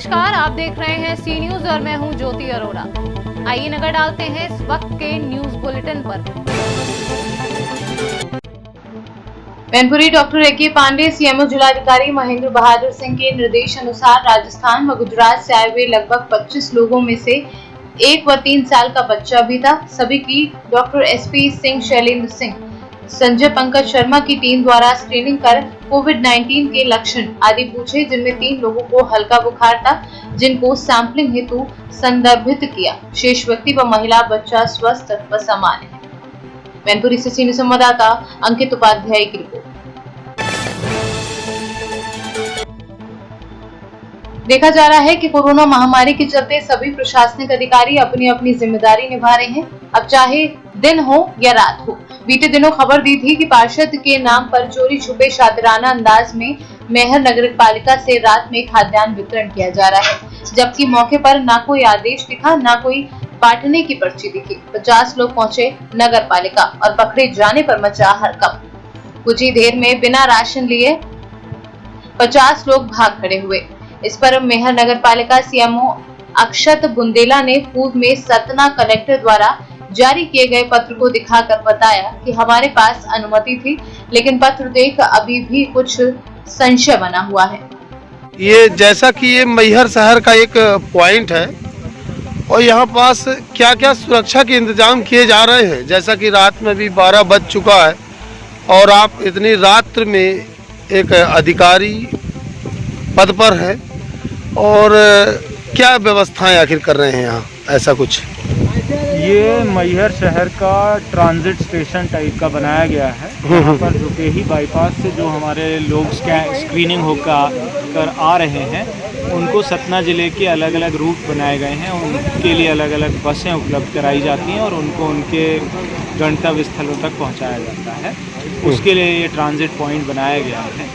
नमस्कार, आप देख रहे हैं सी न्यूज और मैं हूं ज्योति अरोड़ा। आइए नजर डालते हैं इस वक्त के न्यूज बुलेटिन पर। Mainpuri doctor A K. Pandey CMO जिलाधिकारी महेंद्र बहादुर सिंह के निर्देश अनुसार राजस्थान व गुजरात से आए हुए लगभग 25 लोगों में से 1 व 3 साल का बच्चा भी था। सभी की डॉक्टर एस.पी. सिंह, शैलेंद्र सिंह, संजय पंकज शर्मा की टीम द्वारा स्क्रीनिंग कर कोविड-19 के लक्षण आदि पूछे, जिनमें 3 लोगों को हल्का बुखार था, जिनको सैंपलिंग हेतु संदर्भित किया। शेष व्यक्ति व महिला बच्चा स्वस्थ व सामान्य है। मैनपुरी से सीनियर संवाददाता अंकित उपाध्याय की रिपोर्ट। देखा जा रहा है कि कोरोना महामारी के चलते सभी प्रशासनिक अधिकारी अपनी अपनी जिम्मेदारी निभा रहे हैं, अब चाहे दिन हो या रात हो। बीते दिनों खबर दी थी कि पार्षद के नाम पर चोरी छुपे शातिराना अंदाज में मैहर नगर पालिका से रात में खाद्यान्न वितरण किया जा रहा है, जबकि मौके पर न कोई आदेश दिखा, न कोई बांटने की पर्ची दिखी। 50 लोग पहुंचे नगर पालिका और पकड़े जाने पर मचा हड़कंप। कुछ ही देर में बिना राशन लिए 50 लोग भाग खड़े हुए। इस पर मैहर नगर पालिका सीएमओ अक्षत बुंदेला ने पूर्व में सतना कलेक्टर द्वारा जारी किए गए पत्र को दिखाकर बताया कि हमारे पास अनुमति थी, लेकिन पत्र देख अभी भी कुछ संशय बना हुआ है। ये जैसा कि ये मैहर शहर का एक पॉइंट है और यहाँ पास क्या क्या सुरक्षा के इंतजाम किए जा रहे हैं, जैसा कि रात में भी 12 बज चुका है और आप इतनी रात्र में एक अधिकारी पद पर हैं और क्या व्यवस्थाएं आखिर कर रहे हैं यहाँ, ऐसा कुछ? ये मैहर शहर का ट्रांजिट स्टेशन टाइप का बनाया गया है। यहाँ पर रुपेही बाईपास से जो हमारे लोग स्क्रीनिंग होकर आ रहे हैं, उनको सतना ज़िले के अलग अलग रूट बनाए गए हैं। उनके लिए अलग अलग बसें उपलब्ध कराई जाती हैं और उनको उनके गंतव्य स्थलों तक पहुँचाया जाता है। उसके लिए ये ट्रांजिट पॉइंट बनाया गया है।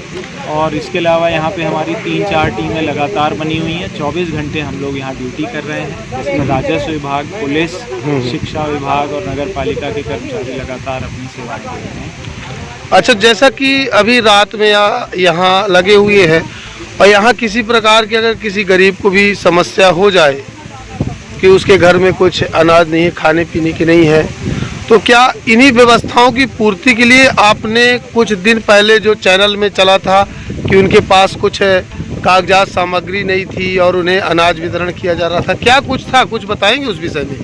और इसके अलावा यहाँ पे हमारी 3-4 टीमें लगातार बनी हुई हैं। 24 घंटे हम लोग यहाँ ड्यूटी कर रहे हैं, जिसमें राजस्व विभाग, पुलिस, शिक्षा विभाग और नगर पालिका के कर्मचारी लगातार अपनी सेवाएं दे रहे हैं। अच्छा, जैसा कि अभी रात में यहाँ लगे हुए हैं और यहाँ किसी प्रकार की अगर किसी गरीब को भी समस्या हो जाए कि उसके घर में कुछ अनाज नहीं है, खाने पीने की नहीं है, तो क्या इन्हीं व्यवस्थाओं की पूर्ति के लिए आपने कुछ दिन पहले जो चैनल में चला था कि उनके पास कुछ कागजात सामग्री नहीं थी और उन्हें अनाज वितरण किया जा रहा था, क्या कुछ था, कुछ बताएंगे उस विषय में?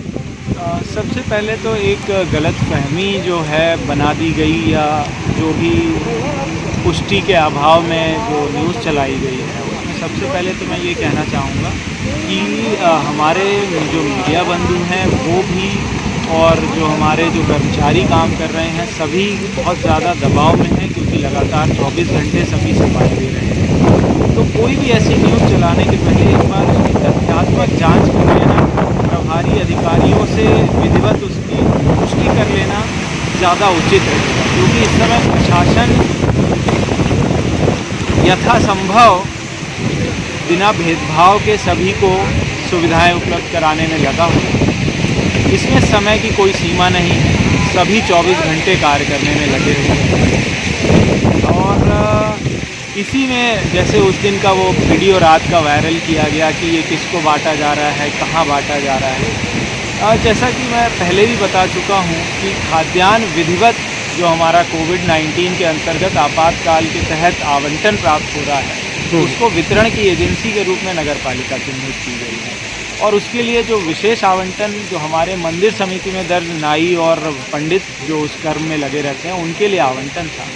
सबसे पहले तो एक गलतफहमी जो है बना दी गई, या जो भी पुष्टि के अभाव में जो न्यूज़ चलाई गई है, उसमें सबसे पहले तो मैं ये कहना चाहूँगा कि हमारे जो मीडिया बंधु हैं वो भी और जो हमारे जो कर्मचारी काम कर रहे हैं, सभी बहुत ज़्यादा दबाव में हैं, क्योंकि लगातार 24 घंटे सभी सेवाएं दे रहे हैं। तो कोई भी ऐसी न्यूज़ चलाने के पहले एक बार उसकी तथ्यात्मक जांच कर लेना, प्रभारी अधिकारियों से विधिवत उसकी पुष्टि कर लेना ज़्यादा उचित है, क्योंकि इस समय प्रशासन यथासंभव बिना भेदभाव के सभी को सुविधाएं उपलब्ध कराने में लगा हुआ है। इसमें समय की कोई सीमा नहीं है, सभी 24 घंटे कार्य करने में लगे हुए हैं। और इसी में जैसे उस दिन का वो वीडियो रात का वायरल किया गया कि ये किसको बांटा जा रहा है, कहाँ बांटा जा रहा है, जैसा कि मैं पहले भी बता चुका हूँ कि खाद्यान्न विधिवत जो हमारा कोविड-19 के अंतर्गत आपातकाल के तहत आवंटन प्राप्त हो रहा है, उसको वितरण की एजेंसी के रूप में नगर पालिका चिन्हित की गई है। और उसके लिए जो विशेष आवंटन जो हमारे मंदिर समिति में दर्ज नाई और पंडित जो उस कर्म में लगे रहते हैं, उनके लिए आवंटन था,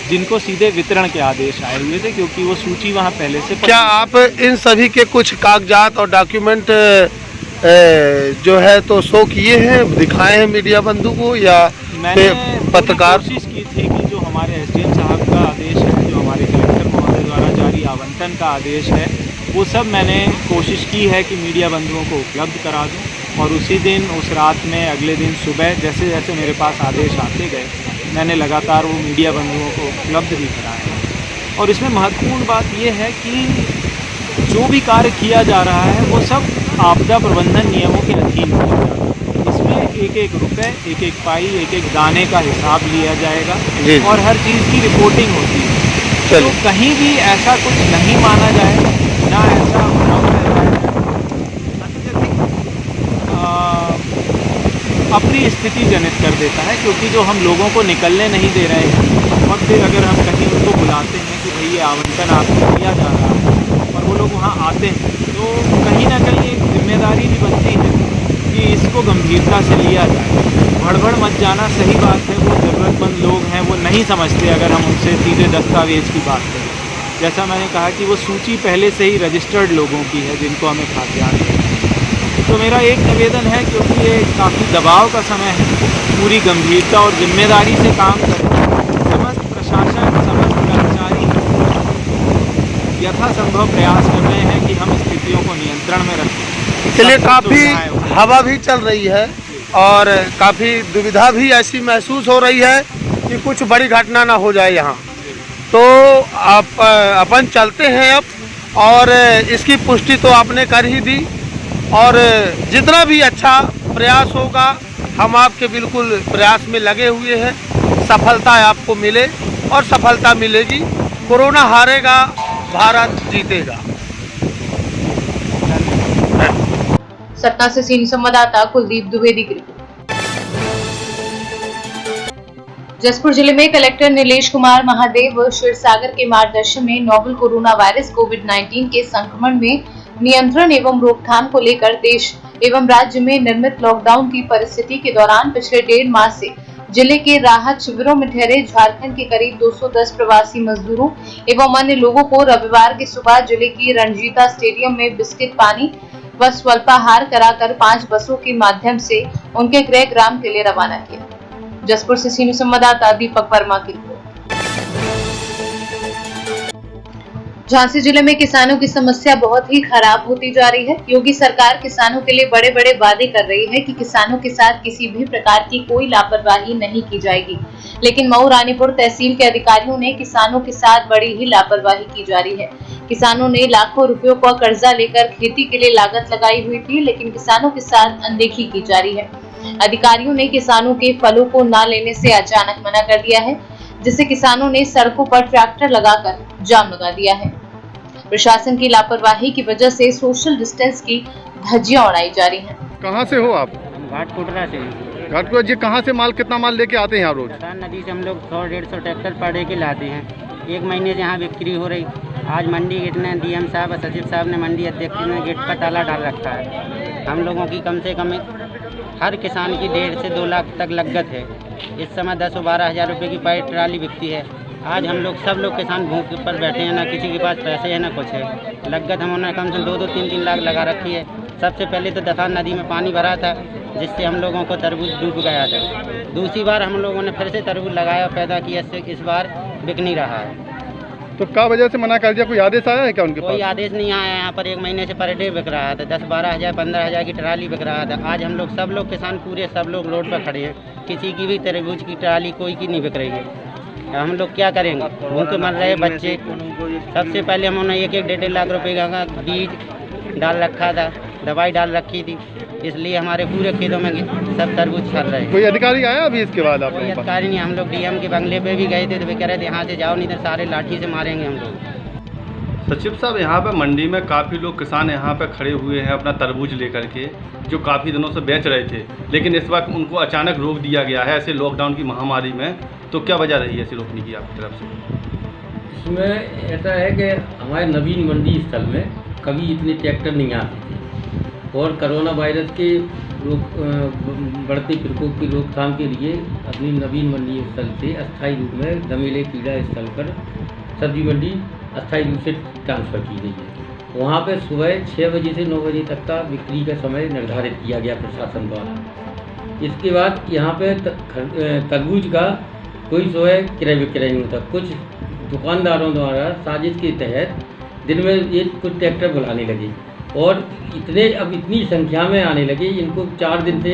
जिनको सीधे वितरण के आदेश आए हुए थे, क्योंकि वो सूची वहाँ पहले से। क्या आप इन सभी के कुछ कागजात और डॉक्यूमेंट जो है तो शो किए हैं, दिखाए हैं मीडिया बंधु को, या मैंने पत्रकार? कोशिश की थी कि जो हमारे एसडीएम साहब का आदेश है, जो हमारे कलेक्टर महोदय द्वारा जारी आवंटन का आदेश है, वो सब मैंने कोशिश की है कि मीडिया बंधुओं को उपलब्ध करा दूं। और उसी दिन, उस रात में, अगले दिन सुबह जैसे जैसे मेरे पास आदेश आते गए, मैंने लगातार वो मीडिया बंधुओं को उपलब्ध भी कराया। और इसमें महत्वपूर्ण बात ये है कि जो भी कार्य किया जा रहा है वो सब आपदा प्रबंधन नियमों के अधीन किया जा रहा है। इसमें एक एक रुपये, एक एक पाई, एक एक दाने का हिसाब लिया जाएगा और हर चीज़ की रिपोर्टिंग होती है। तो कहीं भी ऐसा कुछ नहीं माना जाए, ना ऐसा दूसरी स्थिति जनित कर देता है, क्योंकि जो हम लोगों को निकलने नहीं दे रहे हैं और फिर अगर हम कहीं उनको बुलाते हैं कि भाई ये आवंटन आपको दिया जा रहा है और वो लोग वहाँ आते हैं, तो कहीं ना कहीं एक जिम्मेदारी भी बनती है कि इसको गंभीरता से लिया जाए। भड़बड़ मच जाना सही बात है, वो ज़रूरतमंद लोग हैं, वो नहीं समझते अगर हम उनसे सीधे दस्तावेज की बात करें। जैसा मैंने कहा कि वो सूची पहले से ही रजिस्टर्ड लोगों की है जिनको हमें खाद्यान्न देना है। तो मेरा एक निवेदन है, क्योंकि ये काफ़ी दबाव का समय है, पूरी गंभीरता और जिम्मेदारी से काम करें। समस्त प्रशासन, समस्त कर्मचारी यथासंभव प्रयास कर रहे हैं कि हम स्थितियों को नियंत्रण में रखें। चलिए, काफ़ी हवा भी चल रही है और काफ़ी दुविधा भी ऐसी महसूस हो रही है कि कुछ बड़ी घटना ना हो जाए यहाँ। तो अपन चलते हैं अब, और इसकी पुष्टि तो आपने कर ही दी, और जितना भी अच्छा प्रयास होगा हम आपके बिल्कुल प्रयास में लगे हुए हैं। सफलता आपको मिले और सफलता मिलेगी। कोरोना हारेगा, भारत जीतेगा। सतना से सीनियर संवाददाता कुलदीप द्विवेदी की रिपोर्ट। जसपुर जिले में कलेक्टर नीलेश कुमार महादेव व क्षीरसागर के मार्गदर्शन में नोवेल कोरोना वायरस कोविड-19 के संक्रमण में नियंत्रण एवं रोकथाम को लेकर देश एवं राज्य में निर्मित लॉकडाउन की परिस्थिति के दौरान पिछले 1.5 मास से जिले के राहत शिविरों में ठहरे झारखंड के करीब 210 प्रवासी मजदूरों एवं अन्य लोगों को रविवार की सुबह जिले की रणजीता स्टेडियम में बिस्किट, पानी व स्वल्पाहार कराकर 5 बसों के माध्यम से उनके गृह ग्राम के लिए रवाना किया। जसपुर से सीनियर संवाददाता दीपक वर्मा की रिपोर्ट। झांसी जिले में किसानों की समस्या बहुत ही खराब होती जा रही है। योगी सरकार किसानों के लिए बड़े बड़े वादे कर रही है कि किसानों के साथ किसी भी प्रकार की कोई लापरवाही नहीं की जाएगी, लेकिन मऊ रानीपुर तहसील के अधिकारियों ने किसानों के साथ बड़ी ही लापरवाही की जा रही है। किसानों ने लाखों रुपयों का कर्जा लेकर खेती के लिए लागत लगाई हुई थी, लेकिन किसानों के साथ अनदेखी की जा रही है। अधिकारियों ने किसानों के फलों को न लेने से अचानक मना कर दिया है, जिससे किसानों ने सड़कों पर ट्रैक्टर लगाकर जाम लगा दिया है। प्रशासन की लापरवाही की वजह से सोशल डिस्टेंस की धज्जियां उड़ाई जा रही हैं। कहाँ से हो आप? घाटकोटरा से। घाटकोटरा जी, कहाँ से माल कितना माल लेके आते हैं यहाँ रोज? रतन नदी से हम लोग 100-150 ट्रैक्टर पर डे के लाते हैं। 1 महीने से यहाँ बिक्री हो रही। आज मंडी गेट ने डीएम साहब और सचिव साहब ने मंडी अध्यक्ष ने गेट पर ताला डाल रखा है। हम लोगों की कम से कम हर किसान की 1.5 से 2 लाख तक लागत है। इस समय 10-12 हज़ार रुपये की पर ट्राली बिकती है। आज हम लोग सब लोग किसान भूख पर बैठे हैं, ना किसी के पास पैसे हैं ना कुछ है। लागत हमने कम से 2-3 लाख लगा रखी है। सबसे पहले तो दफान नदी में पानी भरा था, जिससे हम लोगों को तरबूज डूब गया था। दूसरी बार हम लोगों ने फिर से तरबूज लगाया और पैदा किया, इस बार बिक नहीं रहा है। तो क्या वजह से मना कर दिया? कोई आदेश आया है क्या उनके पास? कोई आदेश नहीं आया। यहाँ पर 1 महीने से पर डे बिक रहा था, 10-12 हज़ार 15 हज़ार की ट्राली बिक रहा था। आज हम लोग सब लोग किसान पूरे सब लोग रोड पर खड़े हैं, किसी की भी तरबूज की ट्राली कोई की नहीं बिक रही है। हम लोग क्या करेंगे? भूखे मर रहे बच्चे। सबसे पहले हमने 1-1 लाख रुपए का बीज डाल रखा था, दवाई डाल रखी थी, इसलिए हमारे पूरे खेतों में सब तरबूज फल रहे। कोई अधिकारी आया अभी इसके बाद? आप कोई अधिकारी नहीं। हम लोग डीएम के बंगले पे भी गए थे, तो वे कह रहे थे यहाँ से जाओ, नहीं तो सारे लाठी से मारेंगे हम लोग। सचिव साहब, यहाँ पे मंडी में काफ़ी लोग किसान यहाँ पे खड़े हुए हैं अपना तरबूज लेकर के, जो काफ़ी दिनों से बेच रहे थे, लेकिन इस वक्त उनको अचानक रोक दिया गया है ऐसे लॉकडाउन की महामारी में। तो क्या वजह रही है ऐसे रोकने की आपकी तरफ से? इसमें ऐसा है कि हमारे नवीन मंडी स्थल में कभी इतने ट्रैक्टर नहीं आते थे, और कोरोना वायरस के बढ़ते प्रकोप की रोकथाम के लिए अपनी नवीन मंडी स्थल से अस्थायी रूप में दमेले कीड़ा स्थल पर सब्जी मंडी अस्थायी रूप से ट्रांसफ़र की गई है। वहाँ पर सुबह 6 बजे से 9 बजे तक का बिक्री का समय निर्धारित किया गया प्रशासन द्वारा। इसके बाद यहाँ पे तरबूज का कोई सुबह क्रय विक्रय नहीं होता। कुछ दुकानदारों द्वारा साजिश के तहत दिन में ये कुछ ट्रैक्टर बुलाने लगे, और अब इतनी संख्या में आने लगे। इनको 4 दिन से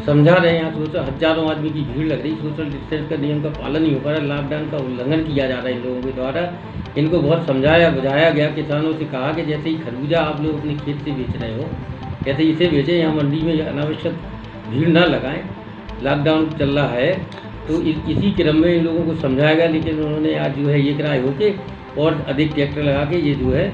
समझा रहे हैं, हजारों आदमी की भीड़ लग रही। सोशल डिस्टेंस का नियम का पालन नहीं हो पा रहा, लॉकडाउन का उल्लंघन किया जा रहा है इन लोगों के द्वारा। इनको बहुत समझाया बुझाया गया। किसानों से कहा कि जैसे ही खरबूजा आप लोग अपने खेत से बेच रहे हो, कैसे इसे बेचें, यहाँ मंडी में अनावश्यक भीड़ न लगाएं, लॉकडाउन चल रहा है। तो इसी क्रम में इन लोगों को समझाया गया, लेकिन उन्होंने आज जो है ये किराए होके और अधिक ट्रैक्टर लगा के ये जो है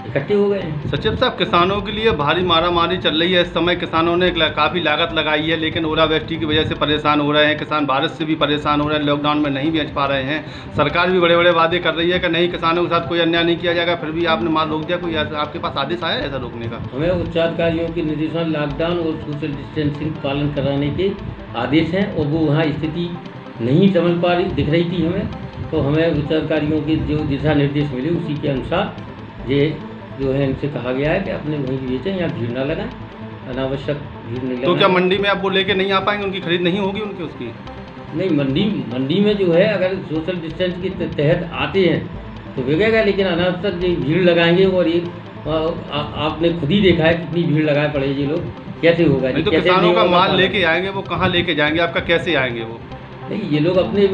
इकट्ठे हो गए हैं। सचिव साहब, किसानों के लिए भारी मारामारी चल रही है इस समय। किसानों ने काफ़ी लागत लगाई है, लेकिन ओलावृष्टि की वजह से परेशान हो रहे हैं। किसान बारिश से भी परेशान हो रहे हैं, लॉकडाउन में नहीं बेच पा रहे हैं। सरकार भी बड़े बड़े वादे कर रही है कि नहीं, किसानों के साथ कोई अन्याय नहीं किया जाएगा, फिर भी आपने माल रोक दिया। कोई आपके पास आदेश आया ऐसा रोकने का? हमें उच्चाधिकारियों के निर्देशन लॉकडाउन और सोशल डिस्टेंसिंग पालन कराने के आदेश हैं, और वो वहाँ स्थिति नहीं समझ पा रही दिख रही थी हमें, तो हमें उच्चाधिकारियों के जो दिशा निर्देश मिले उसी के अनुसार ये जो है इनसे कहा गया है कि अपने वहीं बेचें, यहाँ भीड़ ना लगाएं, अनावश्यक भीड़ नहीं लगाएं। तो क्या मंडी में आप वो लेके नहीं आ पाएंगे? उनकी खरीद नहीं होगी उनकी उसकी? नहीं, मंडी में जो है अगर सोशल डिस्टेंस के तहत आते हैं तो बिकेगा, लेकिन अनावश्यक जो भीड़ लगाएंगे, और ये आपने खुद ही देखा है कितनी भीड़ लगाए पड़े ये लोग, कैसे होगा? नहीं तो किसानों का माल लेके आएंगे, वो कहाँ लेके जाएंगे आपका, कैसे आएंगे वो? नहीं, ये लोग अपने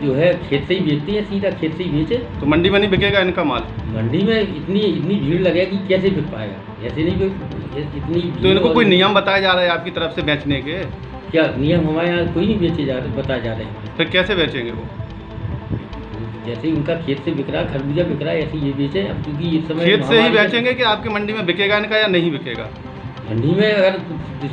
जो है खेत से ही बेचते हैं, सीधा खेत से ही बेचे। तो मंडी में नहीं बिकेगा इनका माल? मंडी में इतनी भीड़ लगेगी, कैसे बिक पाएगा? ऐसे नहीं इतनी। तो इनको कोई नियम बताया जा रहा है आपकी तरफ से बेचने के? क्या नियम? हमारे यहाँ कोई नहीं बेचे जा रहे, बताए जा रहे हैं। फिर कैसे बेचेंगे वो? जैसे उनका खेत से बिक रहा, खरबूजा बिक रहा है, ऐसे ये बेचें। अब क्योंकि इस समय खेत से ही बेचेंगे कि आपकी मंडी में बिकेगा इनका या नहीं बिकेगा? मंडी में अगर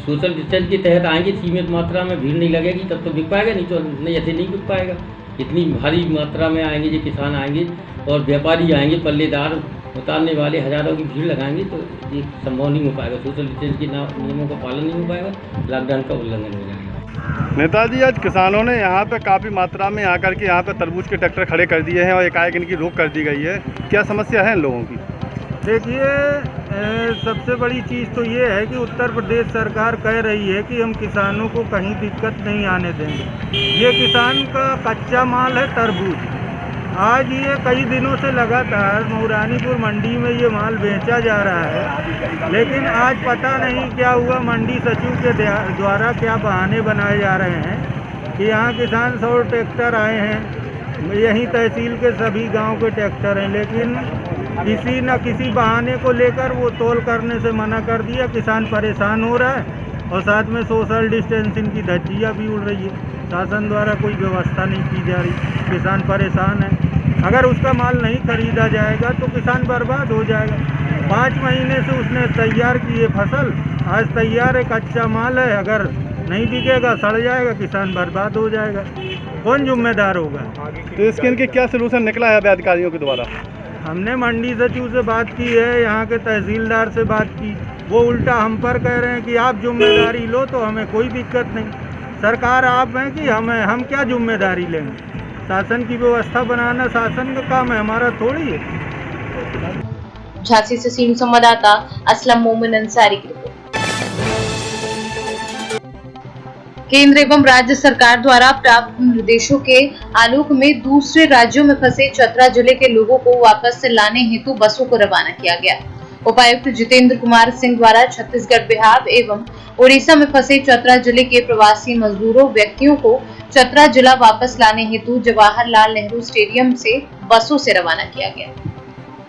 सोशल डिस्टेंस के तहत आएंगे, सीमित मात्रा में भीड़ नहीं लगेगी, तब तो बिक पाएगा, नहीं तो नहीं, ऐसे नहीं बिक पाएगा। इतनी भारी मात्रा में आएंगे जो किसान आएंगे और व्यापारी आएंगे, पल्लेदार उतारने वाले हज़ारों की भीड़ लगाएंगे, तो ये संभव नहीं हो पाएगा। सोशल डिस्टेंस के नियमों का पालन नहीं हो पाएगा, लॉकडाउन का उल्लंघन हो जाएगा। नेताजी, आज किसानों ने यहाँ पे काफ़ी मात्रा में आकर के यहाँ पे तरबूज के ट्रैक्टर खड़े कर दिए हैं और एकाएक इनकी रोक कर दी गई है। क्या समस्या है इन लोगों की? देखिए, सबसे बड़ी चीज़ तो ये है कि उत्तर प्रदेश सरकार कह रही है कि हम किसानों को कहीं दिक्कत नहीं आने देंगे। ये किसान का कच्चा माल है तरबूज। आज ये कई दिनों से लगातार मऊरानीपुर मंडी में ये माल बेचा जा रहा है, लेकिन आज पता नहीं क्या हुआ, मंडी सचिव के द्वारा क्या बहाने बनाए जा रहे हैं कि यहाँ किसान 100 ट्रैक्टर आए हैं, यहीं तहसील के सभी गांव के ट्रैक्टर हैं, लेकिन किसी न किसी बहाने को लेकर वो तोल करने से मना कर दिया। किसान परेशान हो रहा है और साथ में सोशल डिस्टेंसिंग की धज्जियाँ भी उड़ रही है। शासन द्वारा कोई व्यवस्था नहीं की जा रही, किसान परेशान है। अगर उसका माल नहीं खरीदा जाएगा तो किसान बर्बाद हो जाएगा। 5 महीने से उसने तैयार की है फसल, आज तैयार है, कच्चा माल है, अगर नहीं बिकेगा, सड़ जाएगा, किसान बर्बाद हो जाएगा। कौन जिम्मेदार होगा? तो इसके इनके क्या सलूशन निकला है अधिकारियों के द्वारा? हमने मंडी सचिव से बात की है, यहाँ के तहसीलदार से बात की, वो उल्टा हम पर कह रहे हैं कि आप जिम्मेदारी लो तो हमें कोई दिक्कत नहीं। सरकार आप हैं कि हम क्या जिम्मेदारी लेंगे? शासन की व्यवस्था बनाना शासन का काम है, हमारा थोड़ी है। झांसी से सीनियर संवाददाता असलम मोमिन अंसारी की रिपोर्ट। केंद्र एवं राज्य सरकार द्वारा प्राप्त निर्देशों के आलोक में दूसरे राज्यों में फंसे चतरा जिले के लोगों को वापस लाने हेतु बसों को रवाना किया गया। उपायुक्त जितेंद्र कुमार सिंह द्वारा छत्तीसगढ़, बिहार एवं उड़ीसा में फंसे चतरा जिले के प्रवासी मजदूरों व्यक्तियों को चतरा जिला वापस लाने हेतु जवाहरलाल नेहरू स्टेडियम से बसों से रवाना किया गया।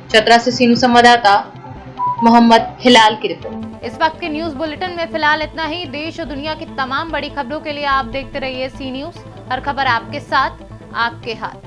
चतरा से सीनियर संवाददाता मोहम्मद हिलाल की रिपोर्ट। इस वक्त के न्यूज बुलेटिन में फिलहाल इतना ही। देश और दुनिया की तमाम बड़ी खबरों के लिए आप देखते रहिए सी न्यूज। हर खबर आपके साथ, आपके हाथ।